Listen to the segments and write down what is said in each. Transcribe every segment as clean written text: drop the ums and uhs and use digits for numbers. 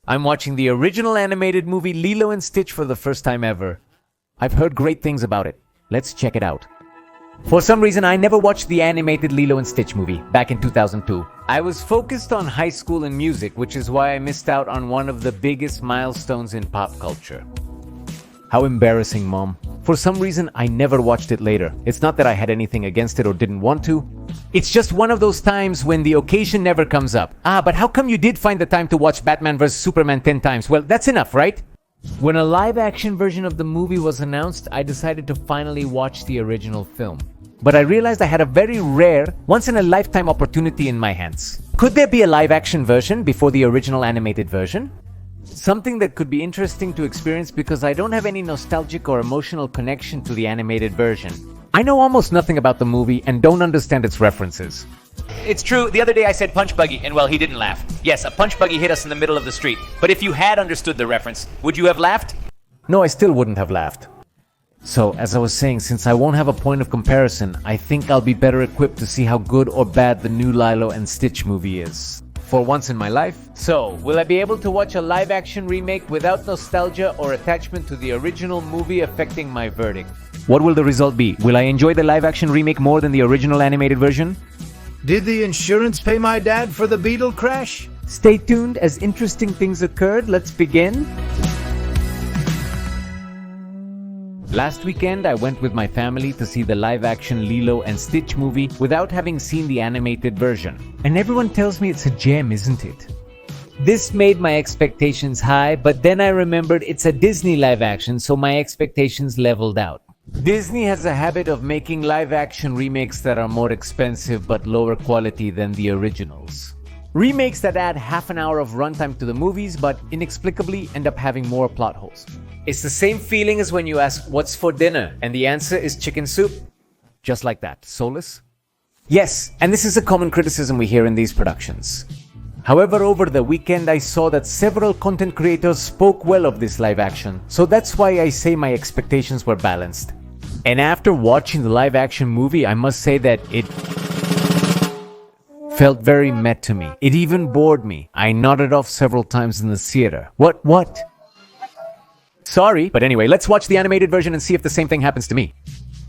I'm watching the original animated movie Lilo and Stitch for the first time ever. I've heard great things about it. Let's check it out. For some reason, I never watched the animated Lilo and Stitch movie back in 2002. I was focused on high school and music, which is why I missed out on one of the biggest milestones in pop culture. How embarrassing, Mom. For some reason, I never watched it later. It's not that I had anything against it or didn't want to. It's just one of those times when the occasion never comes up. But how come you did find the time to watch Batman vs. Superman 10 times? Well, that's enough, right? When a live-action version of the movie was announced, I decided to finally watch the original film. But I realized I had a very rare, once-in-a-lifetime opportunity in my hands. Could there be a live-action version before the original animated version? Something that could be interesting to experience because I don't have any nostalgic or emotional connection to the animated version. I know almost nothing about the movie and don't understand its references. It's true, the other day I said punch buggy, and well, he didn't laugh. Yes, a punch buggy hit us in the middle of the street. But if you had understood the reference, would you have laughed? No, I still wouldn't have laughed. So, as I was saying, since I won't have a point of comparison, I think I'll be better equipped to see how good or bad the new Lilo and Stitch movie is. For once in my life. So, will I be able to watch a live-action remake without nostalgia or attachment to the original movie affecting my verdict? What will the result be? Will I enjoy the live-action remake more than the original animated version? Did the insurance pay my dad for the Beetle crash? Stay tuned as interesting things occurred. Let's begin. Last weekend, I went with my family to see the live-action Lilo and Stitch movie without having seen the animated version. And everyone tells me it's a gem, isn't it? This made my expectations high, but then I remembered it's a Disney live-action, so my expectations leveled out. Disney has a habit of making live-action remakes that are more expensive but lower quality than the originals. Remakes that add half an hour of runtime to the movies but inexplicably end up having more plot holes. It's the same feeling as when you ask, what's for dinner? And the answer is chicken soup. Just like that. Soulless? Yes, and this is a common criticism we hear in these productions. However, over the weekend I saw that several content creators spoke well of this live action, so that's why I say my expectations were balanced. And after watching the live action movie, I must say that it felt very meh to me. It even bored me. I nodded off several times in the theater. What? Sorry, but anyway, let's watch the animated version and see if the same thing happens to me.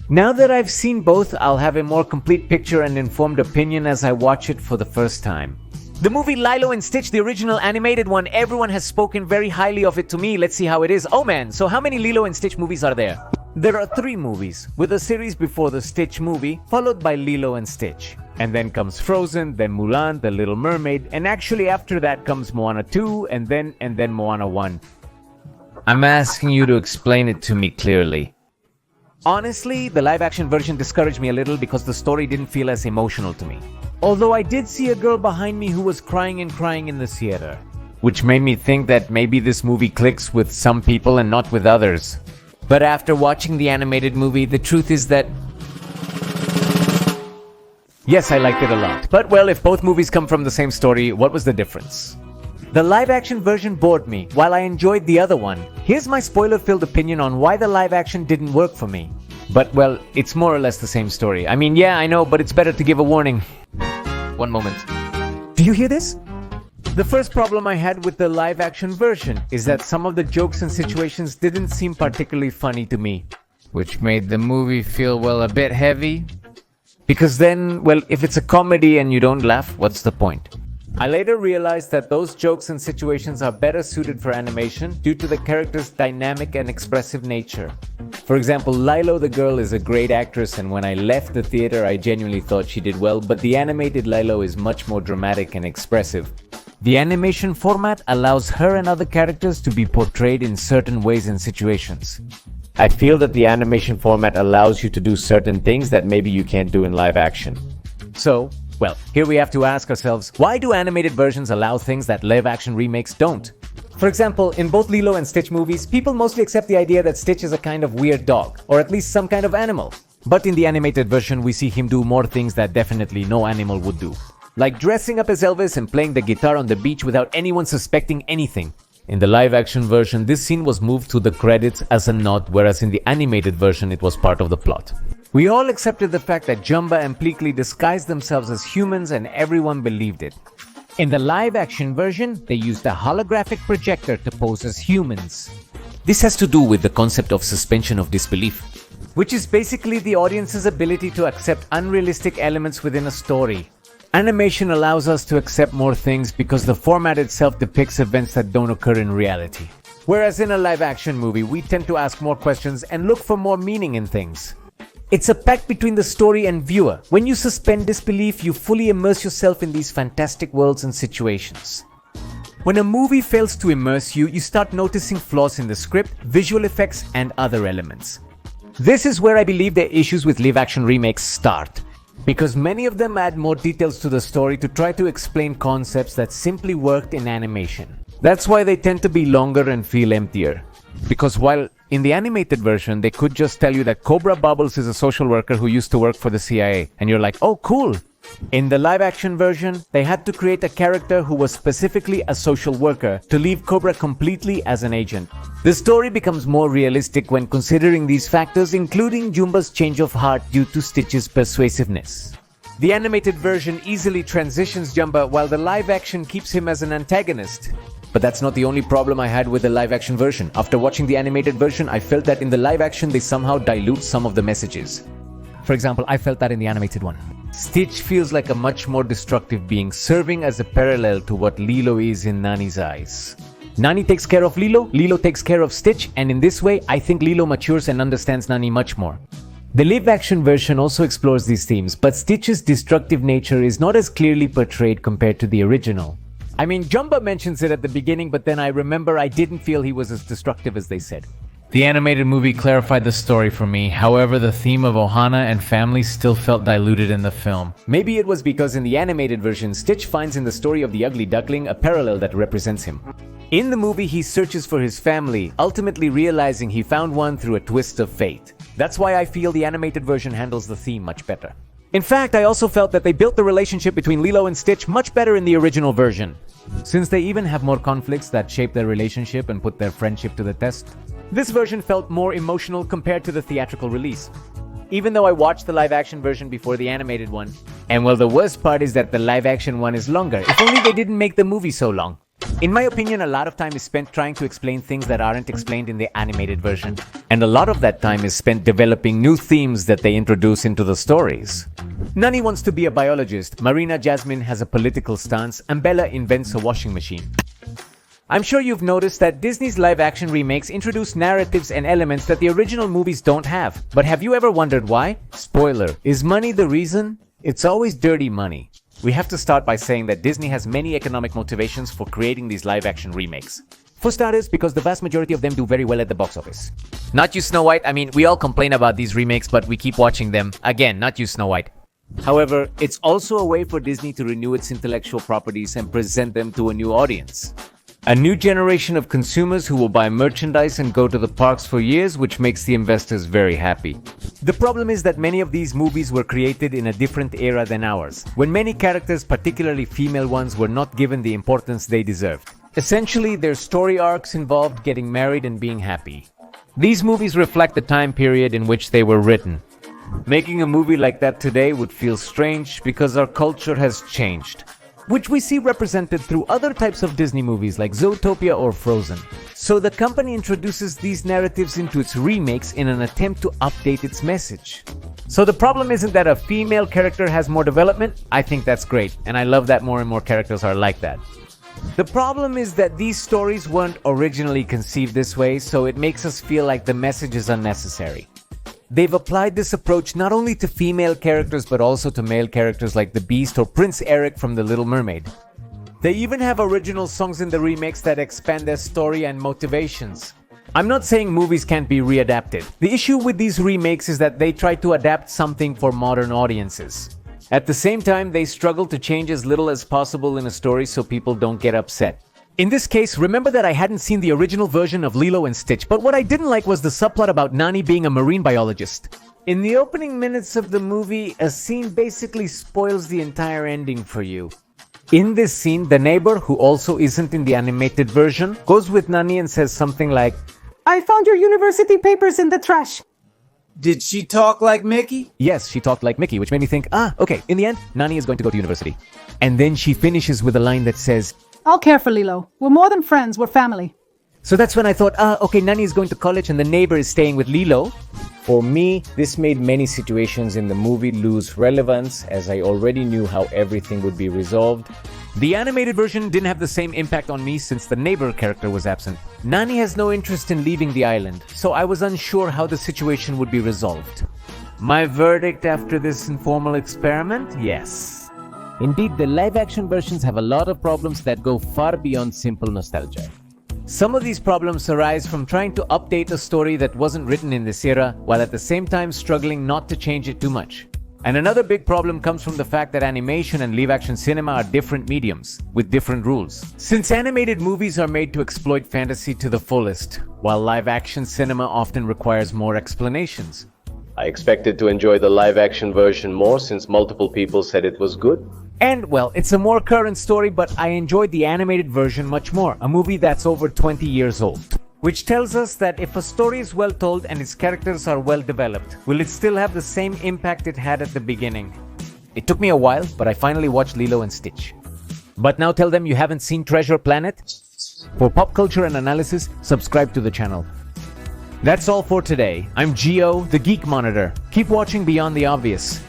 Now that I've seen both, I'll have a more complete picture and informed opinion as I watch it for the first time. The movie Lilo and Stitch, the original animated one, everyone has spoken very highly of it to me. Let's see how it is. Oh man, so how many Lilo and Stitch movies are there? There are 3 movies, with a series before the Stitch movie, followed by Lilo and Stitch. And then comes Frozen, then Mulan, The Little Mermaid, and actually after that comes Moana 2, and then Moana 1. I'm asking you to explain it to me clearly. Honestly, the live-action version discouraged me a little because the story didn't feel as emotional to me. Although I did see a girl behind me who was crying and crying in the theater, which made me think that maybe this movie clicks with some people and not with others. But after watching the animated movie, the truth is that yes, I liked it a lot. But well, if both movies come from the same story, what was the difference? The live-action version bored me, while I enjoyed the other one. Here's my spoiler-filled opinion on why the live-action didn't work for me. But well, it's more or less the same story. I mean, yeah, I know, but it's better to give a warning. One moment. Do you hear this? The first problem I had with the live-action version is that some of the jokes and situations didn't seem particularly funny to me, which made the movie feel, well, a bit heavy. Because then, well, if it's a comedy and you don't laugh, what's the point? I later realized that those jokes and situations are better suited for animation due to the character's dynamic and expressive nature. For example, Lilo the girl is a great actress, and when I left the theater I genuinely thought she did well, but the animated Lilo is much more dramatic and expressive. The animation format allows her and other characters to be portrayed in certain ways and situations. I feel that the animation format allows you to do certain things that maybe you can't do in live action. So, well, here we have to ask ourselves, why do animated versions allow things that live-action remakes don't? For example, in both Lilo and Stitch movies, people mostly accept the idea that Stitch is a kind of weird dog, or at least some kind of animal. But in the animated version, we see him do more things that definitely no animal would do. Like dressing up as Elvis and playing the guitar on the beach without anyone suspecting anything. In the live-action version, this scene was moved to the credits as a nod, whereas in the animated version, it was part of the plot. We all accepted the fact that Jumba and Pleakley disguised themselves as humans and everyone believed it. In the live-action version, they used a holographic projector to pose as humans. This has to do with the concept of suspension of disbelief. Which is basically the audience's ability to accept unrealistic elements within a story. Animation allows us to accept more things because the format itself depicts events that don't occur in reality. Whereas in a live-action movie, we tend to ask more questions and look for more meaning in things. It's a pact between the story and viewer. When you suspend disbelief, you fully immerse yourself in these fantastic worlds and situations. When a movie fails to immerse you, you start noticing flaws in the script, visual effects, and other elements. This is where I believe the issues with live-action remakes start, because many of them add more details to the story to try to explain concepts that simply worked in animation. That's why they tend to be longer and feel emptier. Because while in the animated version, they could just tell you that Cobra Bubbles is a social worker who used to work for the CIA, and you're like, oh, cool. In the live-action version, they had to create a character who was specifically a social worker to leave Cobra completely as an agent. The story becomes more realistic when considering these factors, including Jumba's change of heart due to Stitch's persuasiveness. The animated version easily transitions Jumba, while the live-action keeps him as an antagonist. But that's not the only problem I had with the live-action version. After watching the animated version, I felt that in the live-action they somehow dilute some of the messages. For example, I felt that in the animated one. Stitch feels like a much more destructive being, serving as a parallel to what Lilo is in Nani's eyes. Nani takes care of Lilo, Lilo takes care of Stitch, and in this way, I think Lilo matures and understands Nani much more. The live-action version also explores these themes, but Stitch's destructive nature is not as clearly portrayed compared to the original. I mean, Jumba mentions it at the beginning, but then I remember I didn't feel he was as destructive as they said. The animated movie clarified the story for me, however the theme of Ohana and family still felt diluted in the film. Maybe it was because in the animated version, Stitch finds in the story of the ugly duckling a parallel that represents him. In the movie, he searches for his family, ultimately realizing he found one through a twist of fate. That's why I feel the animated version handles the theme much better. In fact, I also felt that they built the relationship between Lilo and Stitch much better in the original version, since they even have more conflicts that shape their relationship and put their friendship to the test. This version felt more emotional compared to the theatrical release, even though I watched the live-action version before the animated one. And well, the worst part is that the live-action one is longer. If only they didn't make the movie so long. In my opinion, a lot of time is spent trying to explain things that aren't explained in the animated version. And a lot of that time is spent developing new themes that they introduce into the stories. Nani wants to be a biologist, Marina Jasmine has a political stance, and Bella invents a washing machine. I'm sure you've noticed that Disney's live-action remakes introduce narratives and elements that the original movies don't have. But have you ever wondered why? Spoiler, is money the reason? It's always dirty money. We have to start by saying that Disney has many economic motivations for creating these live-action remakes. For starters, because the vast majority of them do very well at the box office. Not you, Snow White. I mean, we all complain about these remakes, but we keep watching them. Again, not you, Snow White. However, it's also a way for Disney to renew its intellectual properties and present them to a new audience. A new generation of consumers who will buy merchandise and go to the parks for years, which makes the investors very happy. The problem is that many of these movies were created in a different era than ours, when many characters, particularly female ones, were not given the importance they deserved. Essentially, their story arcs involved getting married and being happy. These movies reflect the time period in which they were written. Making a movie like that today would feel strange because our culture has changed, which we see represented through other types of Disney movies like Zootopia or Frozen. So the company introduces these narratives into its remakes in an attempt to update its message. So the problem isn't that a female character has more development. I think that's great, and I love that more and more characters are like that. The problem is that these stories weren't originally conceived this way, so it makes us feel like the message is unnecessary. They've applied this approach not only to female characters but also to male characters like the Beast or Prince Eric from The Little Mermaid. They even have original songs in the remakes that expand their story and motivations. I'm not saying movies can't be readapted. The issue with these remakes is that they try to adapt something for modern audiences. At the same time, they struggle to change as little as possible in a story so people don't get upset. In this case, remember that I hadn't seen the original version of Lilo and Stitch, but what I didn't like was the subplot about Nani being a marine biologist. In the opening minutes of the movie, a scene basically spoils the entire ending for you. In this scene, the neighbor, who also isn't in the animated version, goes with Nani and says something like, I found your university papers in the trash. Did she talk like Mickey? Yes, she talked like Mickey, which made me think, okay, in the end, Nani is going to go to university. And then she finishes with a line that says, I'll care for Lilo. We're more than friends, we're family. so that's when I thought, okay, Nani is going to college and the neighbor is staying with Lilo. For me, this made many situations in the movie lose relevance as I already knew how everything would be resolved. The animated version didn't have the same impact on me since the neighbor character was absent. Nani has no interest in leaving the island, so I was unsure how the situation would be resolved. My verdict after this informal experiment? Yes. Indeed, the live-action versions have a lot of problems that go far beyond simple nostalgia. Some of these problems arise from trying to update a story that wasn't written in this era, while at the same time struggling not to change it too much. And another big problem comes from the fact that animation and live-action cinema are different mediums, with different rules. Since animated movies are made to exploit fantasy to the fullest, while live-action cinema often requires more explanations. I expected to enjoy the live-action version more since multiple people said it was good. And, well, it's a more current story, but I enjoyed the animated version much more, a movie that's over 20 years old. Which tells us that if a story is well told and its characters are well developed, will it still have the same impact it had at the beginning? It took me a while, but I finally watched Lilo and Stitch. But now tell them you haven't seen Treasure Planet? For pop culture and analysis, subscribe to the channel. That's all for today. I'm Gio, the Geek Monitor. Keep watching Beyond the Obvious.